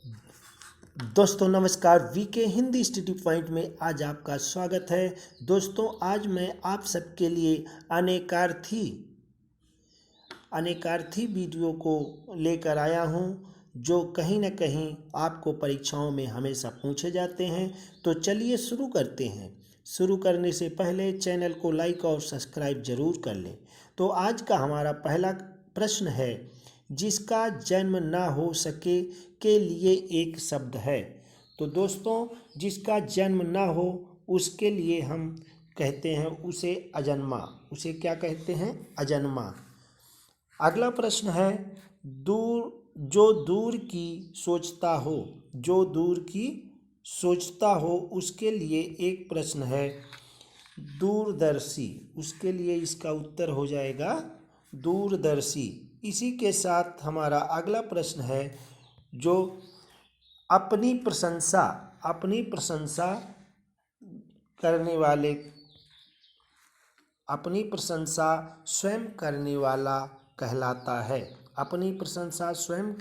दोस्तों नमस्कार, VK Hindi study point में आज आपका स्वागत है। दोस्तों आज मैं आप सबके लिए अनेकार्थी वीडियो को लेकर आया हूं, जो कहीं ना कहीं आपको परीक्षाओं में हमेशा पूछे जाते हैं। तो चलिए शुरू करते हैं। शुरू करने से पहले चैनल को लाइक और सब्सक्राइब जरूर कर लें। तो आज का हमारा पहला प्रश्न है, जिसका जन्म ना हो सके के लिए एक शब्द है। तो दोस्तों जिसका जन्म ना हो उसके लिए हम कहते हैं उसे अजन्मा। उसे क्या कहते हैं? अजन्मा। अगला प्रश्न है, दूर की सोचता हो, जो दूर की सोचता हो उसके लिए एक प्रश्न है दूरदर्शी। उसके लिए इसका उत्तर हो जाएगा दूरदर्शी। इसी के साथ हमारा अगला प्रश्न है, जो अपनी प्रशंसा स्वयं करने वाला कहलाता है। अपनी प्रशंसा स्वयं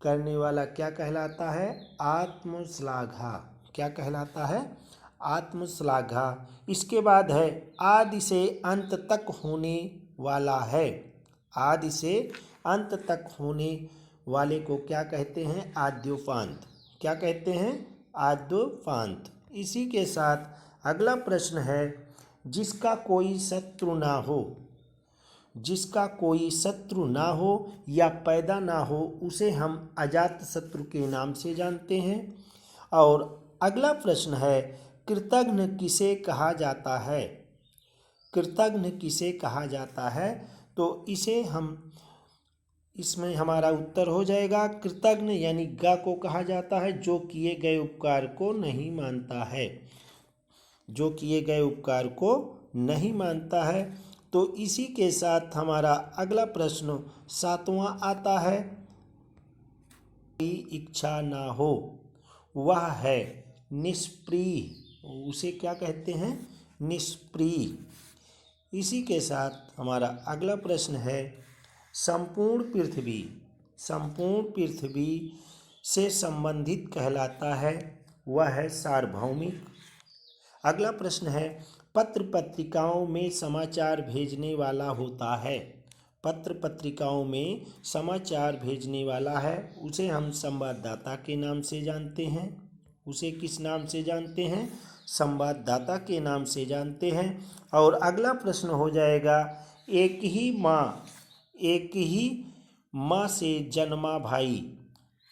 करने वाला क्या कहलाता है? आत्मश्लाघा। क्या कहलाता है? आत्मश्लाघा। इसके बाद है, आदि से अंत तक होने वाला है। आदि से अंत तक होने वाले को क्या कहते हैं? आद्योपांत। क्या कहते हैं? आद्योपांत। इसी के साथ अगला प्रश्न है, जिसका कोई शत्रु ना हो, जिसका कोई शत्रु ना हो या पैदा ना हो उसे हम अजात शत्रु के नाम से जानते हैं। और अगला प्रश्न है, कृतघ्न किसे कहा जाता है? कृतघ्न किसे कहा जाता है? तो इसमें हमारा उत्तर हो जाएगा कृतघ्न यानी गा को कहा जाता है, जो किए गए उपकार को नहीं मानता है। जो किए गए उपकार को नहीं मानता है। तो इसी के साथ हमारा अगला प्रश्न 7वां आता है, इच्छा ना हो वह है निष्प्रिय। उसे क्या कहते हैं? निष्प्रिय। इसी के साथ हमारा अगला प्रश्न है, संपूर्ण पृथ्वी से संबंधित कहलाता है, वह है सार्वभौमिक। अगला प्रश्न है, पत्र पत्रिकाओं में समाचार भेजने वाला होता है। पत्र पत्रिकाओं में समाचार भेजने वाला है, उसे हम संवाददाता के नाम से जानते हैं। उसे किस नाम से जानते हैं? संवाददाता के नाम से जानते हैं। और अगला प्रश्न हो जाएगा, एक ही माँ से जन्मा भाई,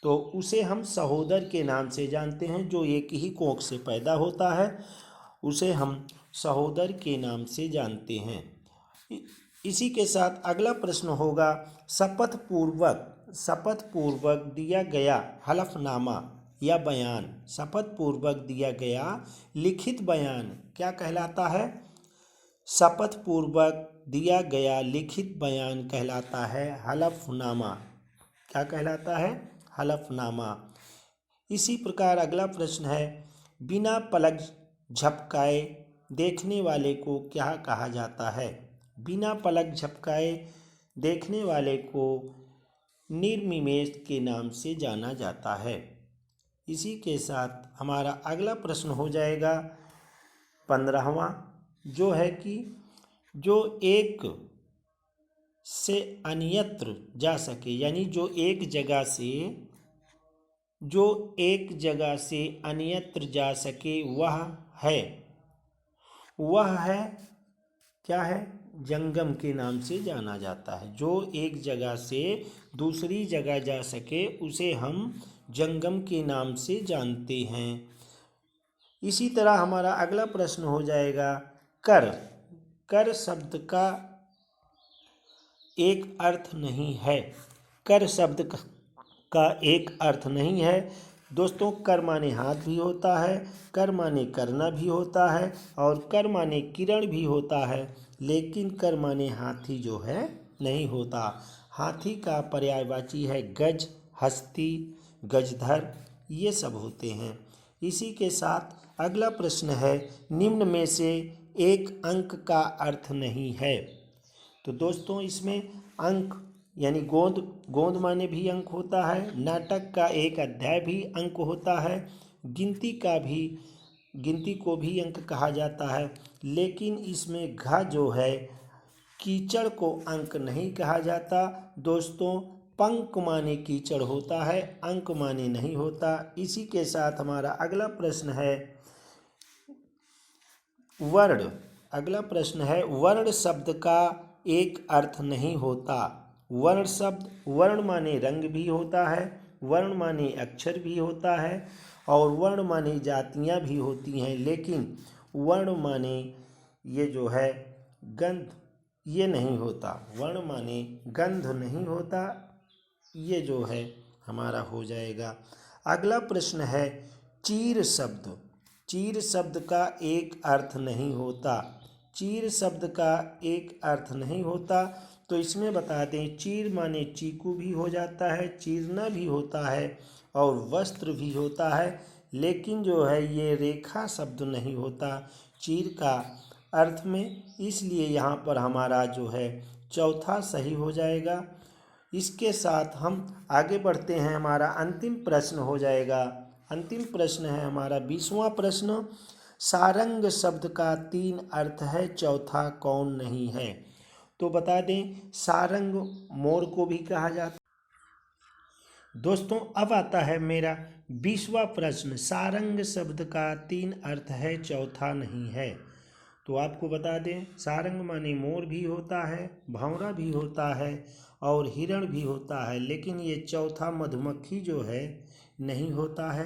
तो उसे हम सहोदर के नाम से जानते हैं। जो एक ही कोख से पैदा होता है उसे हम सहोदर के नाम से जानते हैं। इसी के साथ अगला प्रश्न होगा, शपथ पूर्वक दिया गया हलफनामा या बयान, शपथ पूर्वक दिया गया लिखित बयान क्या कहलाता है? शपथ पूर्वक दिया गया लिखित बयान कहलाता है हलफनामा। क्या कहलाता है? हलफनामा। इसी प्रकार अगला प्रश्न है, बिना पलक झपकाए देखने वाले को क्या कहा जाता है? बिना पलक झपकाए देखने वाले को निर्निमेष के नाम से जाना जाता है। इसी के साथ हमारा अगला प्रश्न हो जाएगा 15वां, जो है कि जो एक से अन्यत्र जा सके, यानी जो एक जगह से अन्यत्र जा सके, वह है क्या है? जंगम के नाम से जाना जाता है। जो एक जगह से दूसरी जगह जा सके उसे हम जंगम के नाम से जानते हैं। इसी तरह हमारा अगला प्रश्न हो जाएगा, कर शब्द का एक अर्थ नहीं है। कर शब्द का एक अर्थ नहीं है। दोस्तों कर माने हाथ भी होता है, कर माने करना भी होता है, और कर माने किरण भी होता है, लेकिन कर माने हाथी जो है नहीं होता। हाथी का पर्यायवाची है गज, हस्ती, गजधर, ये सब होते हैं। इसी के साथ अगला प्रश्न है, निम्न में से एक अंक का अर्थ नहीं है। तो दोस्तों इसमें अंक यानी गोंद, गोंद माने भी अंक होता है। नाटक का एक अध्याय भी अंक होता है। गिनती को भी अंक कहा जाता है। लेकिन इसमें घ जो है, कीचड़ को अंक नहीं कहा जाता दोस्तों। पंक माने कीचड़ होता है, अंक माने नहीं होता। इसी के साथ हमारा अगला प्रश्न है वर्ण। अगला प्रश्न है वर्ण शब्द का एक अर्थ नहीं होता। वर्ण शब्द, वर्ण माने रंग भी होता है, वर्ण माने अक्षर भी होता है, और वर्ण माने जातियाँ भी होती हैं। लेकिन वर्ण माने ये जो है गंध, ये नहीं होता। वर्ण माने गंध नहीं होता। ये जो है हमारा हो जाएगा। अगला प्रश्न है चीर शब्द। चीर शब्द का एक अर्थ नहीं होता। चीर शब्द का एक अर्थ नहीं होता। तो इसमें बता दें, चीर माने चीकू भी हो जाता है, चीरना भी होता है, और वस्त्र भी होता है। लेकिन जो है ये रेखा शब्द नहीं होता चीर का अर्थ में। इसलिए यहाँ पर हमारा जो है चौथा सही हो जाएगा। इसके साथ हम आगे बढ़ते हैं। हमारा अंतिम प्रश्न हो जाएगा। अंतिम प्रश्न है हमारा 20वां प्रश्न। सारंग शब्द का 3 अर्थ है, चौथा कौन नहीं है? तो बता दें, सारंग मोर को भी कहा जाता है। दोस्तों अब आता है मेरा 20वां प्रश्न। सारंग शब्द का 3 अर्थ है, चौथा नहीं है। तो आपको बता दें, सारंग माने मोर भी होता है, भंवरा भी होता है, और हिरण भी होता है। लेकिन ये चौथा मधुमक्खी जो है नहीं होता है।